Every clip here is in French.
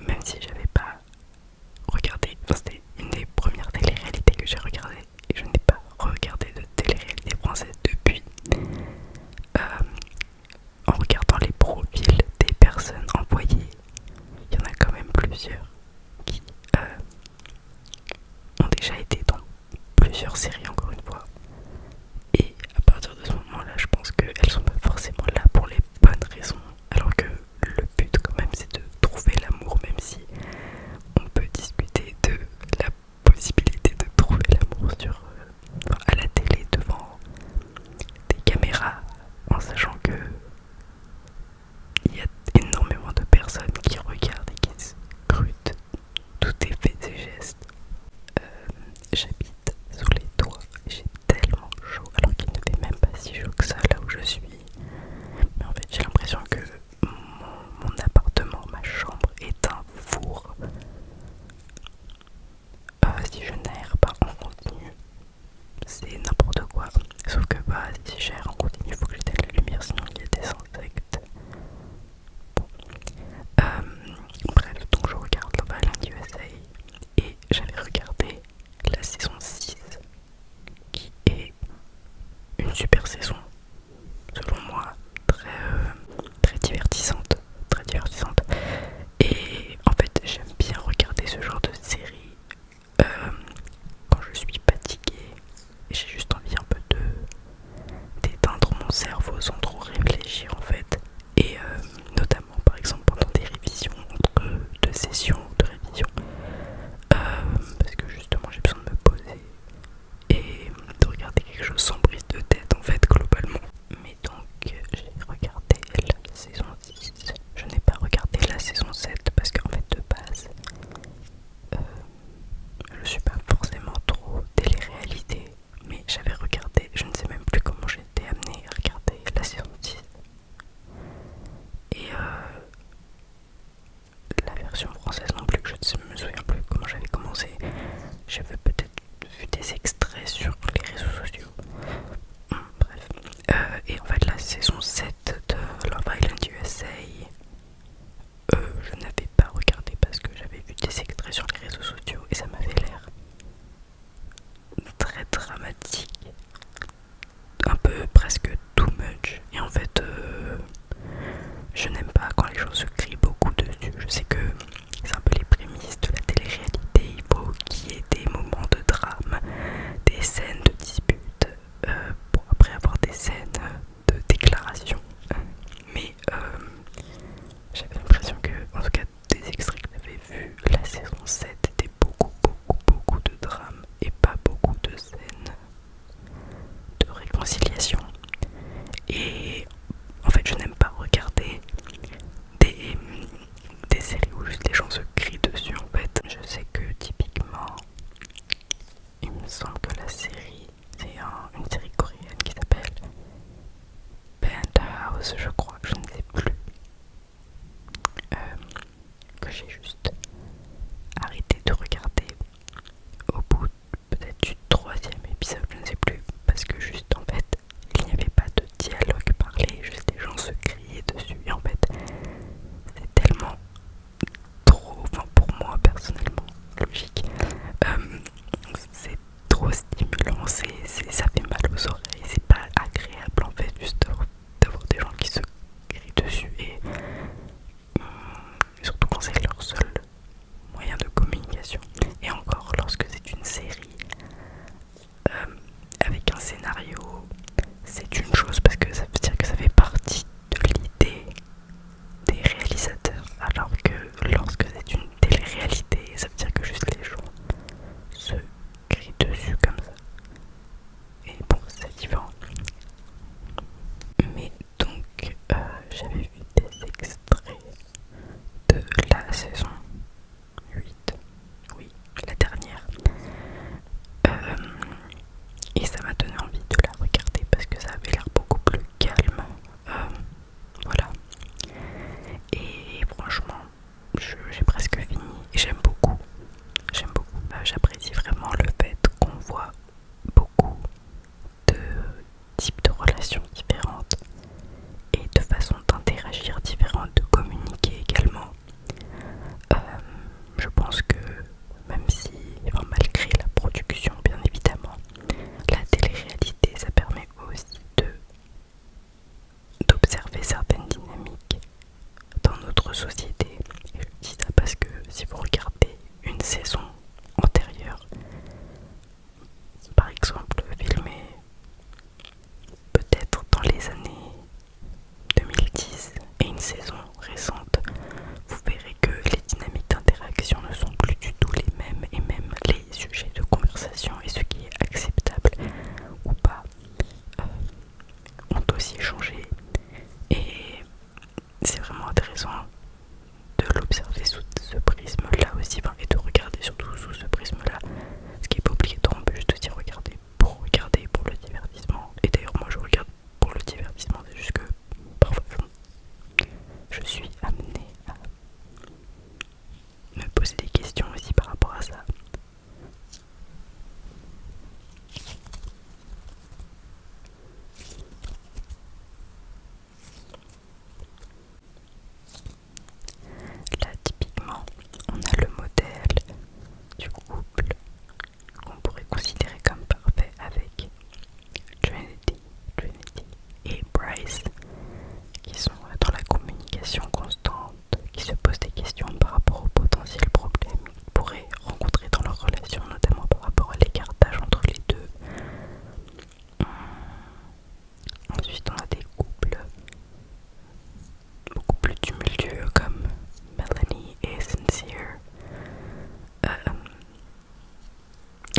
même si j'avais pas regardé, enfin, c'était une des premières télé-réalités que j'ai regardées et je n'ai pas regardé de télé-réalité française depuis. En regardant les profils des personnes envoyées, il y en a quand même plusieurs qui ont déjà été dans plusieurs séries encore une fois. Et à partir de ce moment-là, je pense qu'elles sont pas forcément là pour les bonnes raisons. Alors que le but quand même c'est de trouver l'amour, même si on peut discuter de la possibilité de trouver l'amour à la télé devant des caméras, en sachant que il y a énormément de personnes qui regardent et qui scrutent tous tes faits et gestes. J'habite sous les toits, j'ai tellement chaud alors qu'il ne fait même pas si chaud que ça là où je suis. Mais en fait j'ai l'impression que mon appartement, ma chambre est un four. Si je n'aère pas en continu, c'est n'importe quoi. Sauf que si j'aère en continu, il faut que j'éteigne la lumière sinon il y a des insectes. Bref, donc je regarde Love Island USA et j'avais regardé la saison 6 qui est une super saison selon moi, très divertissante, très divertissante. Et en fait j'aime bien regarder ce genre de série quand je suis fatiguée et j'ai juste envie un peu de d'éteindre mon cerveau sans trop réfléchir en fait. Et notamment par exemple pendant des révisions, entre deux sessions de révision, parce que justement j'ai besoin de me poser et de regarder quelque chose sans prise de tête en fait globalement. Mais donc j'ai regardé la saison 6, je n'ai pas regardé la saison 7 parce qu'en fait de base je suis pas forcément trop télé-réalité, mais j'avais regardé, je ne sais même plus comment j'ai été amenée à regarder la saison 6. Et la version française non plus, que je ne me souviens plus comment j'avais commencé. J'avais peut-être vu des extraits sur les réseaux sociaux. Bref. Et en fait la saison 7 de Love Island USA, je n'avais pas regardé parce que j'avais vu des extraits sur les réseaux sociaux et ça m'avait l'air très dramatique, un peu presque too much. Et en fait je n'aime pas quand les gens se crient beaucoup dessus. Je sais que c'est un peu les prémices de la télé-réalité, il faut qu'il y ait des moments de drame, des scènes de dispute, pour après avoir des scènes de déclaration. Mais j'avais l'impression que, en tout cas des extraits que j'avais vus, la saison 7 était beaucoup de drame et pas beaucoup de scènes de réconciliation. Et en fait je n'aime pas regarder des séries où juste les gens se crient dessus en fait. Je sais que typiquement il me semble que la série c'est une série coréenne qui s'appelle Penthouse je crois, je ne sais plus, que j'ai juste arrêté de regarder au bout peut-être du troisième épisode, je ne sais plus, parce que juste en fait il n'y avait pas de dialogue parlé, juste les gens se criaient dessus et en fait c'est tellement trop, enfin pour moi personnellement, logique, c'est trop stimulant, ça fait mal aux oreilles, c'est pas agréable en fait juste d'avoir des gens qui se crient dessus et surtout quand c'est leur seul du couple qu'on pourrait considérer comme parfait avec Trinity et Bryce, qui sont dans la communication constante, qui se posent des questions par rapport aux potentiels problèmes qu'ils pourraient rencontrer dans leur relation, notamment par rapport à l'écartage entre les deux. Ensuite, on a des couples beaucoup plus tumultueux comme Melanie et Sincere.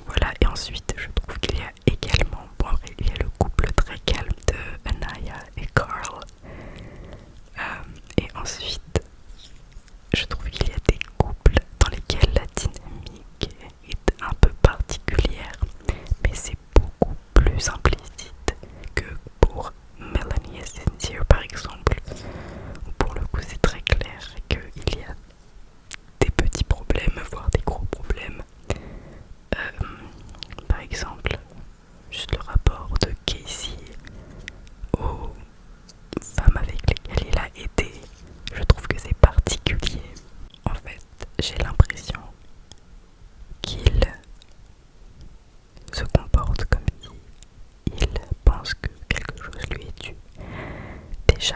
Voilà, et ensuite je trouve qu'il y a également, bon après il y a le couple très calme de Anaya et Carl. Et ensuite je trouve qu'il y a des couples dans lesquels la dynamique est un peu particulière, mais c'est beaucoup plus implicite que pour Melanie et Sincere par exemple, où pour le coup c'est très clair qu'il y a des petits problèmes, voire des gros problèmes. Par exemple, juste le rapport de Casey aux femmes avec lesquelles il a été, je trouve que c'est particulier. En fait, j'ai l'impression qu'il se comporte comme si il pense que quelque chose lui est dû. Déjà,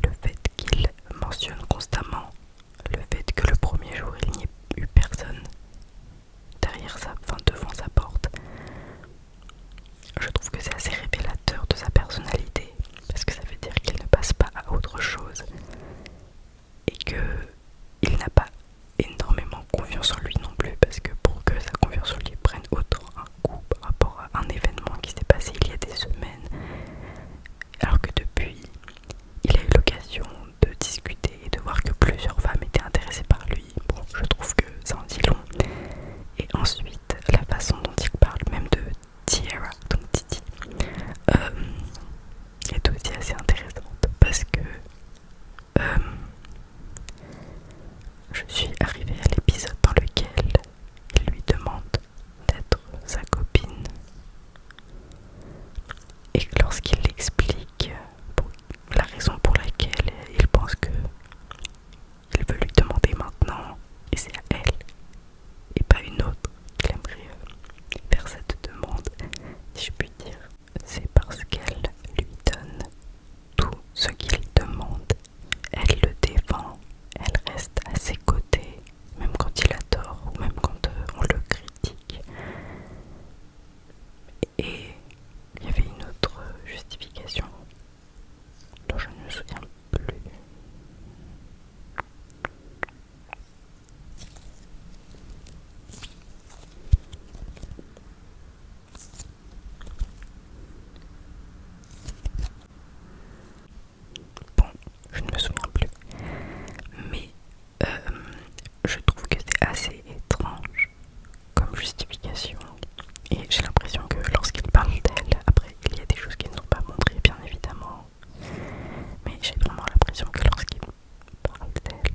le fait qu'il mentionne constamment le fait que le premier jour il n'y ait eu personne devant sa porte, je trouve que c'est assez révélateur de sa personnalité, parce que ça veut dire qu'il ne passe pas à autre chose et qu'il n'a pas énormément confiance en lui non plus, parce que pour que sa confiance en lui prenne autant un coup par rapport à un événement qui s'est passé il y a des semaines, alors que depuis il a eu l'occasion de discuter et de voir que plusieurs femmes étaient intéressées par lui, bon, je trouve que ça en dit long. Et ensuite, la façon dont il parle même de Tierra, donc Titi, est aussi assez intéressante, parce que je suis arrivée à l'épisode dans lequel il lui demande d'être sa copine, et que lorsqu'il l'explique la raison pour laquelle il pense que il veut lui demander maintenant, et c'est à elle et pas une autre qu'il aimerait faire cette demande, si je puis dire, c'est parce qu'elle lui donne tout ce qu'il demande. Elle le défend, elle reste à ses côtés, même quand il a tort ou même quand on le critique. Et il y avait une autre justification dont je ne me souviens plus. Bon, je ne me souviens plus. Mais je trouve que c'est assez étrange comme justification. Et j'ai l'impression que lorsqu'il parle d'elle, après il y a des choses qui ne sont pas montrées bien évidemment, mais j'ai vraiment l'impression que lorsqu'il parle d'elle,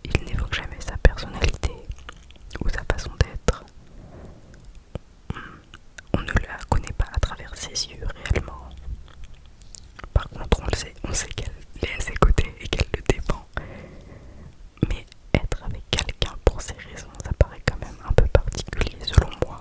il n'évoque jamais sa personnalité ou sa façon d'être. On ne la connaît pas à travers ses yeux réellement. Par contre on sait qu'elle est à ses côtés et qu'elle le défend. Mais être avec quelqu'un pour ces raisons, ça paraît quand même un peu particulier selon moi.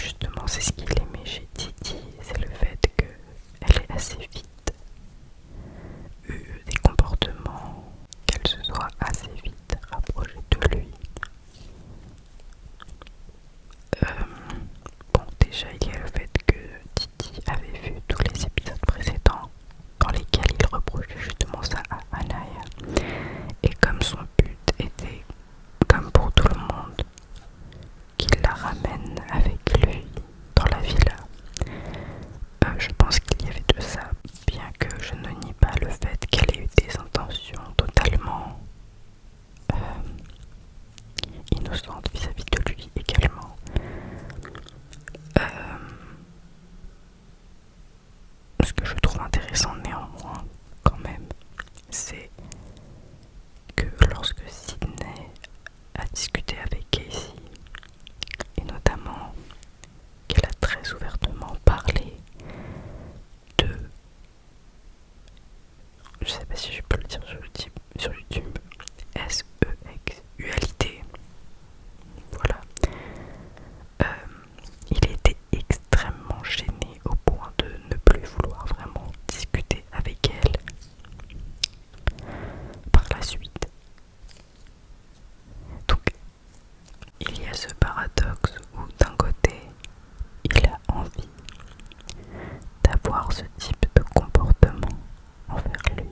justement, c'est ce qu'il aimait chez Titi, c'est le fait qu'elle est assez vite eu des comportements, qu'elle se soit assez vite rapprochée de lui. Bon, déjà il y a le fait que Titi avait vu tous les épisodes précédents dans lesquels il reprochait justement ça à Anaya. Et comme son but était, comme pour tout le monde, qu'il la ramène avec lui dans la villa, je pense qu'il y avait de ça, bien que je ne nie pas le fait qu'elle ait eu des intentions totalement innocentes vis-à-vis de lui également. Ce que je trouve intéressant néanmoins, quand même, c'est que lorsque Sydney a discuté avec Casey, et notamment qu'elle a très ouvertement parlé de, je sais pas si je peux le dire sur YouTube, sexualité, voilà, il était extrêmement gêné au point de ne plus vouloir vraiment discuter avec elle par la suite. Donc il y a ce paradoxe où d'un côté il a envie d'avoir ce type de comportement envers lui,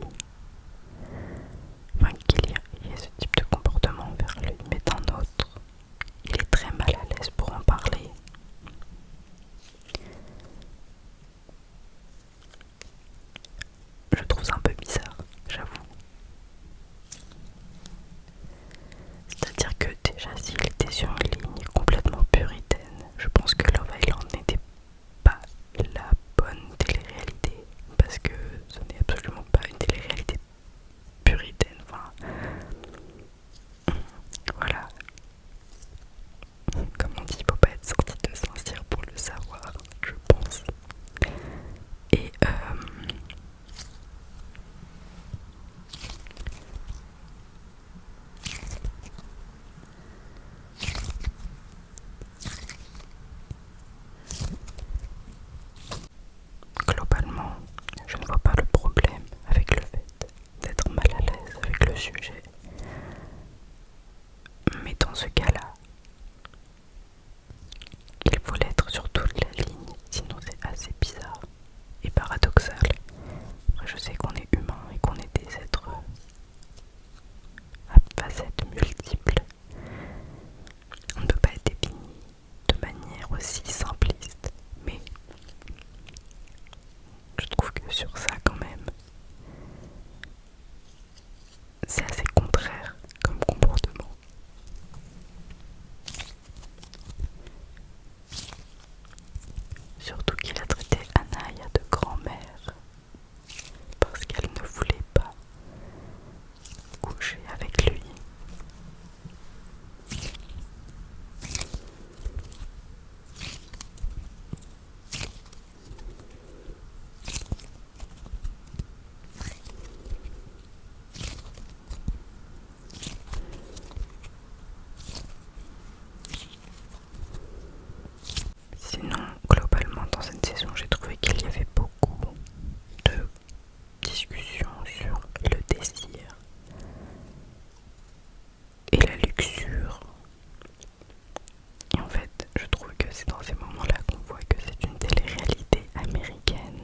enfin qu'il y ait ce type de comportement envers lui, mais d'un autre il est très mal à l'aise pour en parler. Je trouve ça un peu bizarre, j'avoue. C'est-à-dire que déjà s'il était sur une ligne complètement puritaine, je pense que Love Island n'était pas la bonne télé-réalité, parce que ce n'est absolument pas une télé-réalité puritaine, enfin voilà, comme on dit, il faut pas être sorti de Saint-Cyr pour le savoir, je pense. Et globalement, je ne vois pas le problème avec le fait d'être mal à l'aise avec le sujet. Mais dans ce cas-là, il faut l'être sur toute la ligne, sinon c'est assez bizarre et paradoxal. Après, je sais qu'on est humain et qu'on est des êtres à facettes multiples. On ne peut pas être défini de manière aussi simpliste, mais je trouve que sur ça quand même, c'est assez contraire comme comportement. Surtout qu'il a traité Anaya de grand-mère parce qu'elle ne voulait pas coucher avec lui. Sinon, globalement, dans cette saison, j'ai trouvé qu'il y avait beaucoup de discussions sur le désir et la luxure. Et en fait, je trouve que c'est dans ces moments-là qu'on voit que c'est une télé-réalité américaine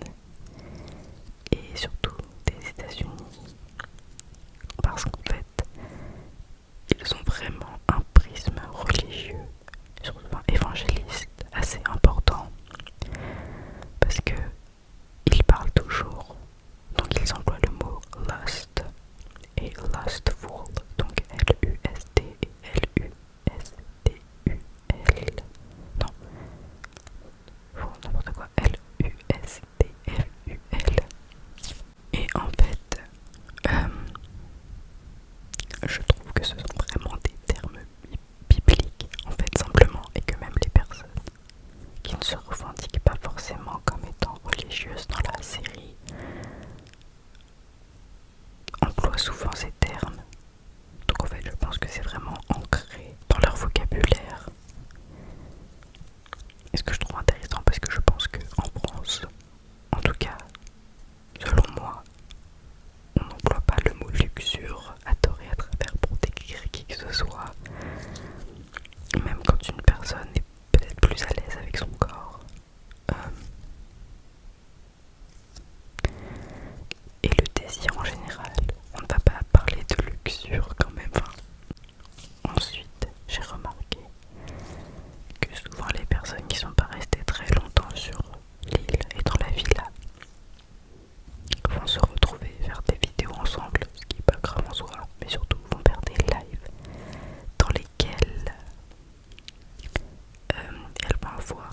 et surtout des États-Unis. Parce qu'en fait, ils ont vraiment un prisme religieux, enfin évangéliste, assez important. Parce que ils parlent toujours, donc ils emploient le mot lust et lustful, donc L-U-S-T et L-U-S-T-U-L. Non, oh, n'importe quoi, L-U-S-T-F-U-L. Et en fait, je trouve que ce sont vraiment des termes bibliques, en fait, simplement, et que même les personnes Et ce que je trouve intéressant, parce que je pense qu'en France, en tout cas, selon moi, on n'emploie pas le mot luxure à tort et à travers pour décrire qui que ce soit. Même quand une personne est peut-être plus à l'aise avec son corps. Et le désir en général, on ne va pas parler de luxure quand même. Ensuite, j'ai remarqué que souvent les personnes qui sont pas restées très longtemps sur l'île et dans la villa vont se retrouver, faire des vidéos ensemble, ce qui est pas grave en soi, mais surtout vont faire des lives dans lesquels elles vont avoir